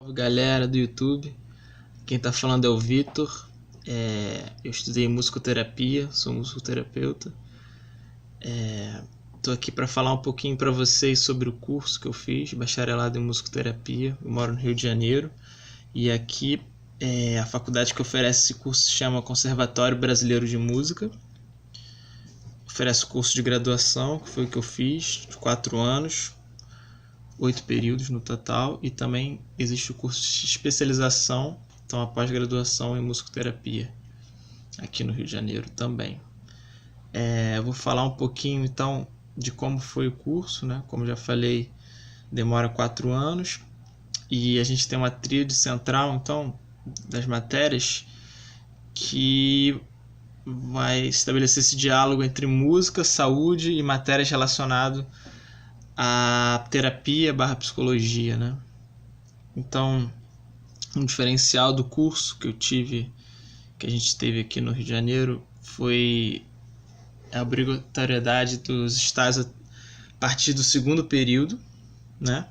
Salve galera do YouTube, quem tá falando é o Vitor. Eu estudei musicoterapia, sou musicoterapeuta. Tô aqui para falar um pouquinho para vocês sobre o curso que eu fiz, bacharelado em musicoterapia. Eu moro no Rio de Janeiro e aqui a faculdade que oferece esse curso se chama Conservatório Brasileiro de Música. Oferece o curso de graduação, que foi o que eu fiz, de 4 anos. 8 períodos no total, e também existe o curso de especialização, então a pós-graduação em musicoterapia, aqui no Rio de Janeiro também. Eu vou falar um pouquinho então de como foi o curso, né? Como já falei, demora 4 anos, e a gente tem uma tríade central, então, das matérias, que vai estabelecer esse diálogo entre música, saúde e matérias relacionadas a terapia / psicologia, né? Então, um diferencial do curso que a gente teve aqui no Rio de Janeiro, foi a obrigatoriedade dos estágios a partir do segundo período, né?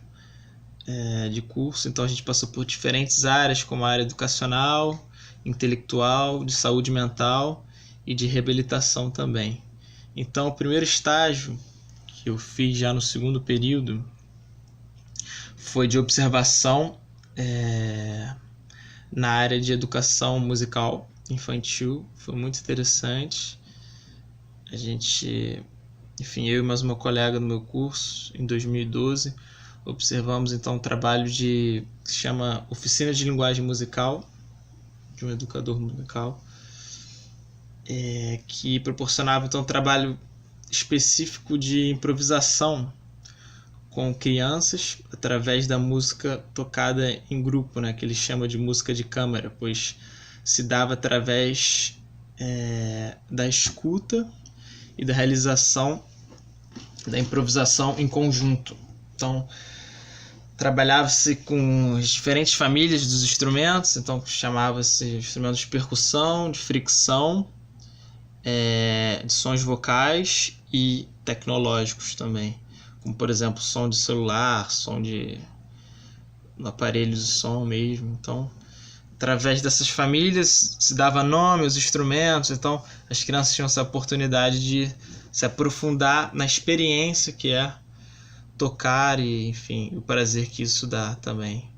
De curso. Então a gente passou por diferentes áreas, como a área educacional, intelectual, de saúde mental e de reabilitação também. Então, o primeiro estágio que eu fiz já no segundo período foi de observação na área de educação musical infantil. Foi muito interessante. A gente, enfim, eu e mais uma colega do meu curso, em 2012, observamos então um trabalho que se chama Oficina de Linguagem Musical, de um educador musical, que proporcionava então um trabalho específico de improvisação com crianças através da música tocada em grupo, né, que ele chama de música de câmara, pois se dava através da escuta e da realização da improvisação em conjunto. Então, trabalhava-se com as diferentes famílias dos instrumentos, então chamava-se instrumentos de percussão, de fricção, de sons vocais e tecnológicos também, como por exemplo som de celular, som de aparelhos de som mesmo. Então, através dessas famílias se dava nome aos instrumentos, então as crianças tinham essa oportunidade de se aprofundar na experiência que é tocar e, enfim, o prazer que isso dá também,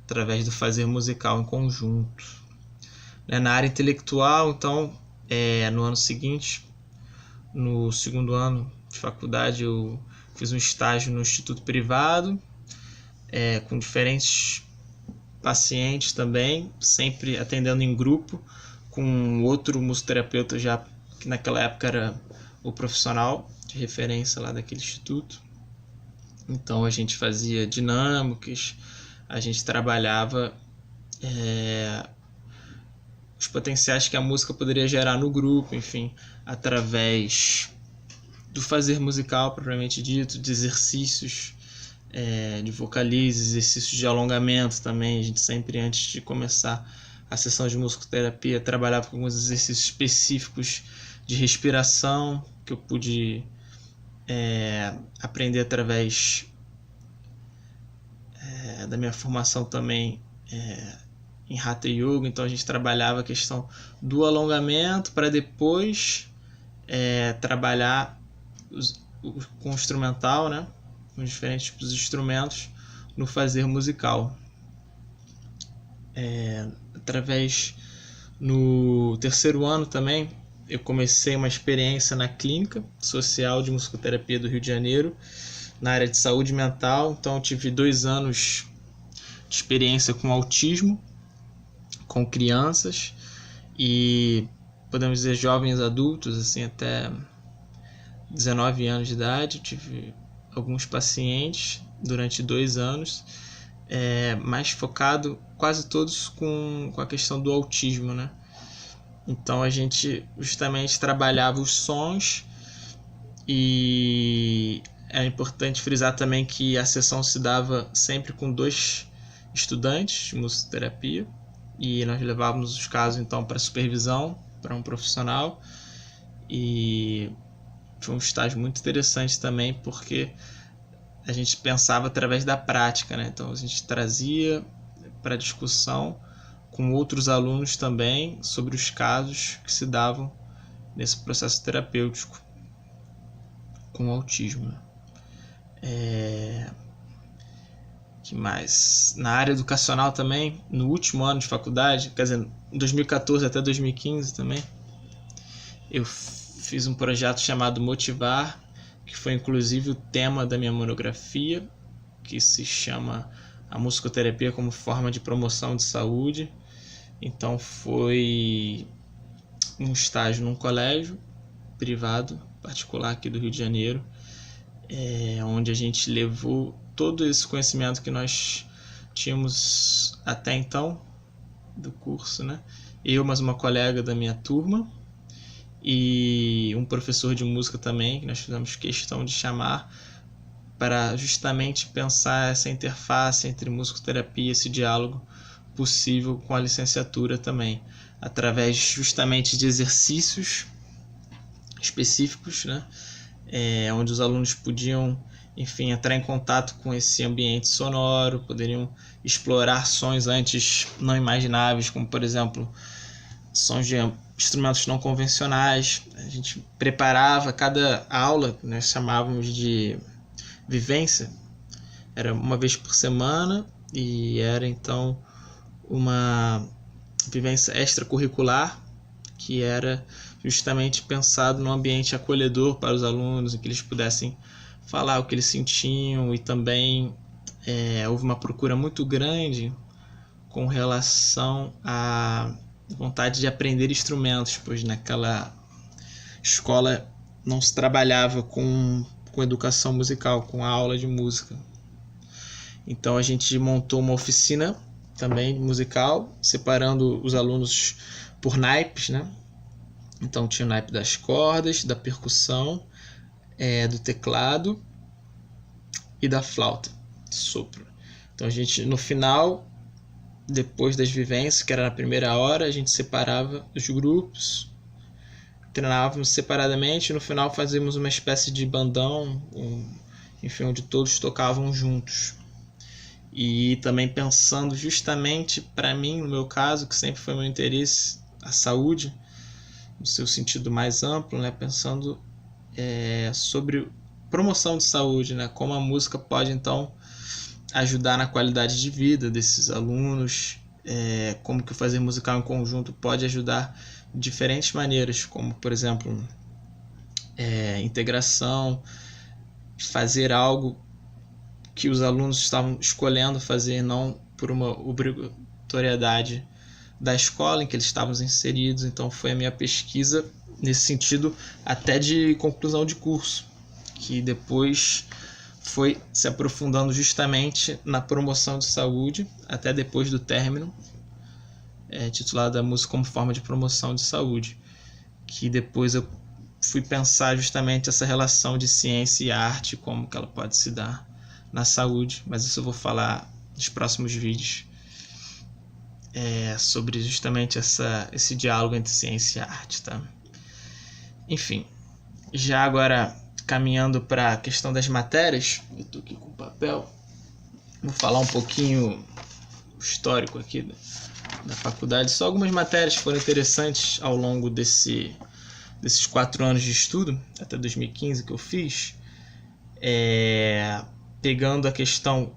através do fazer musical em conjunto. Na área intelectual, então, no ano seguinte, no segundo ano de faculdade, eu fiz um estágio no instituto privado, com diferentes pacientes também, sempre atendendo em grupo, com outro musicoterapeuta já, que naquela época era o profissional de referência lá daquele instituto. Então a gente fazia dinâmicas, a gente trabalhava os potenciais que a música poderia gerar no grupo, enfim, através do fazer musical propriamente dito, de exercícios de vocalize, exercícios de alongamento também. A gente sempre, antes de começar a sessão de musicoterapia, trabalhava com alguns exercícios específicos de respiração, que eu pude aprender através da minha formação também em Hatha Yoga. Então a gente trabalhava a questão do alongamento para depois trabalhar com o instrumental, né, com os diferentes tipos de instrumentos no fazer musical. No terceiro ano também eu comecei uma experiência na clínica social de musicoterapia do Rio de Janeiro, na área de saúde mental. Então eu tive 2 anos de experiência com autismo, com crianças e, podemos dizer, jovens adultos, assim, até 19 anos de idade. Eu tive alguns pacientes durante 2 anos, mais focado quase todos com a questão do autismo, né? Então a gente justamente trabalhava os sons, e é importante frisar também que a sessão se dava sempre com 2 estudantes de musicoterapia, e nós levávamos os casos então para supervisão, para um profissional. E foi um estágio muito interessante também, porque a gente pensava através da prática, né? Então a gente trazia para discussão com outros alunos também sobre os casos que se davam nesse processo terapêutico com autismo. Que mais? Na área educacional também, no último ano de faculdade, quer dizer, 2014 até 2015 também, eu fiz um projeto chamado Motivar, que foi inclusive o tema da minha monografia, que se chama A Musicoterapia como Forma de Promoção de Saúde. Então foi um estágio num colégio privado, particular aqui do Rio de Janeiro, onde a gente levou todo esse conhecimento que nós tínhamos até então do curso, né? Eu, mais uma colega da minha turma e um professor de música também, que nós fizemos questão de chamar para justamente pensar essa interface entre musicoterapia, esse diálogo possível com a licenciatura também, através justamente de exercícios específicos, né? Onde os alunos podiam, enfim, entrar em contato com esse ambiente sonoro, poderiam explorar sons antes não imagináveis, como, por exemplo, sons de instrumentos não convencionais. A gente preparava cada aula, que nós chamávamos de vivência, era uma vez por semana, e era então uma vivência extracurricular, que era justamente pensado num ambiente acolhedor para os alunos, em que eles pudessem falar o que eles sentiam, e também houve uma procura muito grande com relação à vontade de aprender instrumentos, pois naquela escola não se trabalhava com educação musical, com a aula de música. Então a gente montou uma oficina também musical, separando os alunos por naipes, né? Então tinha o naipe das cordas, da percussão, do teclado e da flauta, sopro. Então a gente, no final, depois das vivências, que era na primeira hora, a gente separava os grupos, treinávamos separadamente, e no final fazíamos uma espécie de bandão, enfim, onde todos tocavam juntos. E também pensando justamente, para mim, no meu caso, que sempre foi meu interesse, a saúde, no seu sentido mais amplo, né? Pensando sobre promoção de saúde, né? Como a música pode, então, ajudar na qualidade de vida desses alunos, como que o fazer musical em conjunto pode ajudar de diferentes maneiras, como, por exemplo, integração, fazer algo que os alunos estavam escolhendo fazer, não por uma obrigatoriedade da escola em que eles estavam inseridos. Então foi a minha pesquisa nesse sentido, até de conclusão de curso, que depois foi se aprofundando justamente na promoção de saúde, até depois do término, titulado A Música como Forma de Promoção de Saúde, que depois eu fui pensar justamente essa relação de ciência e arte, como que ela pode se dar na saúde, mas isso eu vou falar nos próximos vídeos, sobre justamente esse diálogo entre ciência e arte, tá? Enfim, já agora caminhando para a questão das matérias, eu estou aqui com o papel, vou falar um pouquinho histórico aqui da faculdade, só algumas matérias foram interessantes ao longo desses 4 anos de estudo, até 2015 que eu fiz, pegando a questão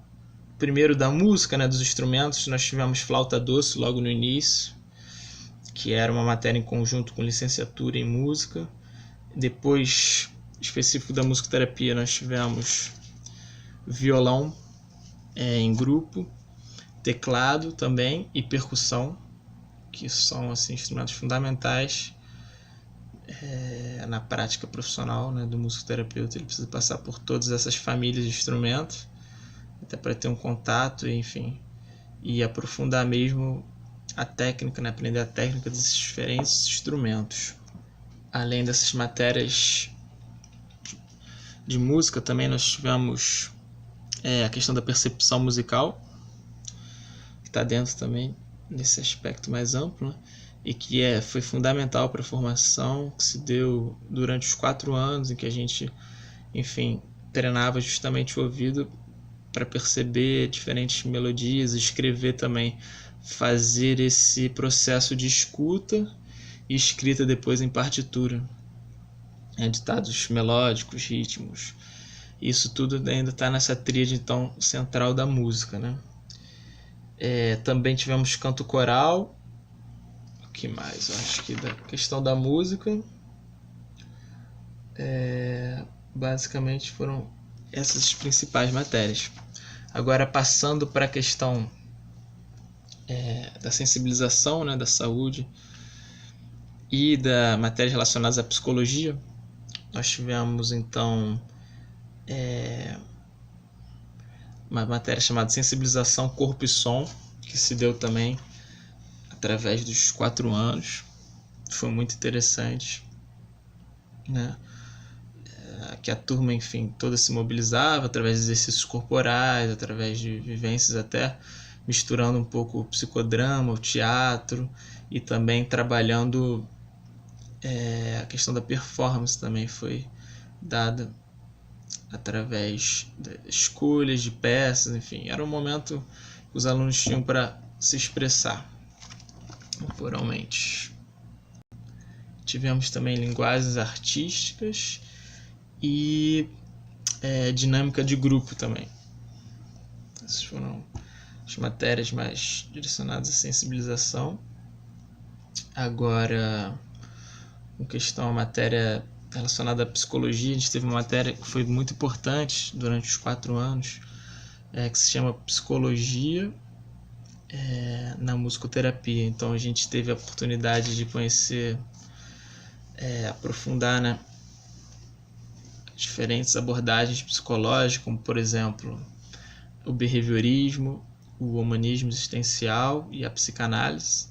primeiro da música, né, dos instrumentos. Nós tivemos flauta doce logo no início, que era uma matéria em conjunto com licenciatura em música. Depois, específico da musicoterapia, nós tivemos violão em grupo, teclado também e percussão, que são assim, instrumentos fundamentais na prática profissional, né, do musicoterapeuta. Ele precisa passar por todas essas famílias de instrumentos, até para ter um contato, enfim, e aprofundar mesmo a técnica, né, aprender a técnica desses diferentes instrumentos. Além dessas matérias de música, também nós tivemos a questão da percepção musical, que está dentro também nesse aspecto mais amplo, né? E que foi fundamental para a formação, que se deu durante os 4 anos, em que a gente, enfim, treinava justamente o ouvido para perceber diferentes melodias, escrever também, fazer esse processo de escuta e escrita depois em partitura, ditados melódicos, ritmos. Isso tudo ainda está nessa tríade então central da música, né? Também tivemos canto coral. O que mais? Eu acho que da questão da música, basicamente foram essas as principais matérias. Agora, passando para a questão da sensibilização, né, da saúde e da matérias relacionadas à psicologia, nós tivemos então uma matéria chamada sensibilização corpo e som, que se deu também através dos 4 anos. Foi muito interessante, né? Que a turma, enfim, toda se mobilizava através de exercícios corporais, através de vivências, até misturando um pouco o psicodrama, o teatro, e também trabalhando a questão da performance também foi dada através de escolhas de peças, enfim, era um momento que os alunos tinham para se expressar corporalmente. Tivemos também linguagens artísticas e dinâmica de grupo também. Essas foram as matérias mais direcionadas à sensibilização. Agora, com questão à matéria relacionada à psicologia, a gente teve uma matéria que foi muito importante durante os 4 anos, que se chama Psicologia na Musicoterapia. Então a gente teve a oportunidade de conhecer, aprofundar, né, diferentes abordagens psicológicas, como por exemplo o behaviorismo, o humanismo existencial e a psicanálise,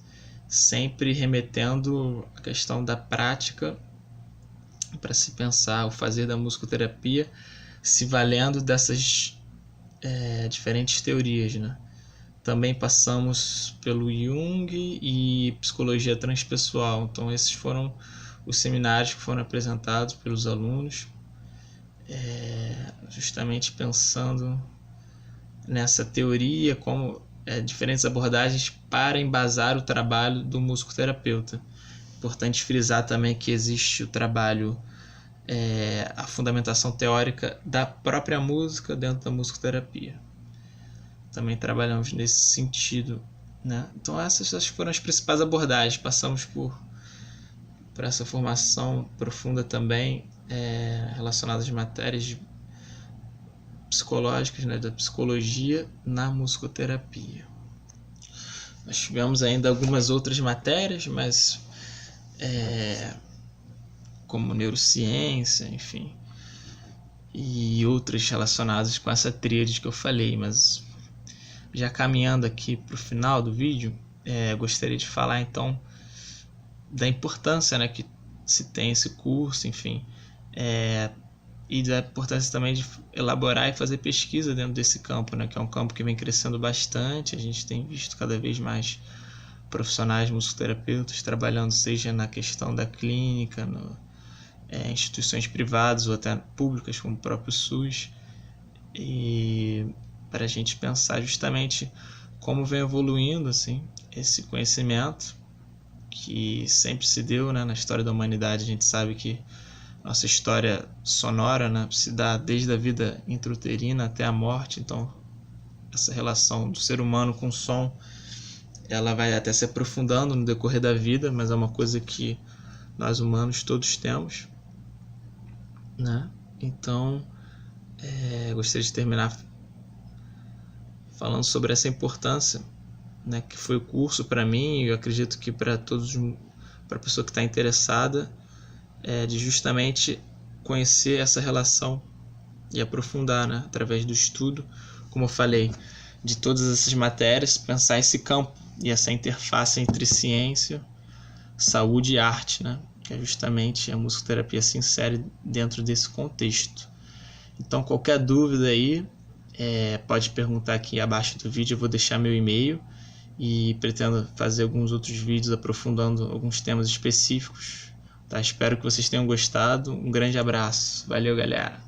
sempre remetendo à questão da prática para se pensar o fazer da musicoterapia, se valendo dessas diferentes teorias, né? Também passamos pelo Jung e psicologia transpessoal. Então esses foram os seminários que foram apresentados pelos alunos, justamente pensando nessa teoria, como diferentes abordagens para embasar o trabalho do musicoterapeuta. Importante frisar também que existe o trabalho, a fundamentação teórica da própria música dentro da musicoterapia. Também trabalhamos nesse sentido, né? Então essas foram as principais abordagens. Passamos por essa formação profunda também, relacionada às matérias psicológicas, né, da psicologia na musicoterapia. Nós tivemos ainda algumas outras matérias, mas como neurociência, enfim, e outras relacionadas com essa tríade que eu falei. Mas já caminhando aqui para o final do vídeo, gostaria de falar então da importância, né, que se tem esse curso, enfim, e da importância também de elaborar e fazer pesquisa dentro desse campo, né, que é um campo que vem crescendo bastante. A gente tem visto cada vez mais profissionais musicoterapeutas trabalhando, seja na questão da clínica, instituições privadas ou até públicas, como o próprio SUS, e para a gente pensar justamente como vem evoluindo assim, esse conhecimento que sempre se deu, né, na história da humanidade. A gente sabe que nossa história sonora, né, se dá desde a vida intrauterina até a morte. Então essa relação do ser humano com o som, ela vai até se aprofundando no decorrer da vida, mas é uma coisa que nós humanos todos temos, né? Então gostaria de terminar falando sobre essa importância, né, que foi o curso para mim, e eu acredito que para a pessoa que está interessada, de justamente conhecer essa relação e aprofundar, né, através do estudo, como eu falei, de todas essas matérias, pensar esse campo e essa interface entre ciência, saúde e arte, né, que é justamente a musicoterapia se insere dentro desse contexto. Então qualquer dúvida aí, pode perguntar aqui abaixo do vídeo. Eu vou deixar meu e-mail e pretendo fazer alguns outros vídeos aprofundando alguns temas específicos, tá? Espero que vocês tenham gostado. Um grande abraço. Valeu, galera!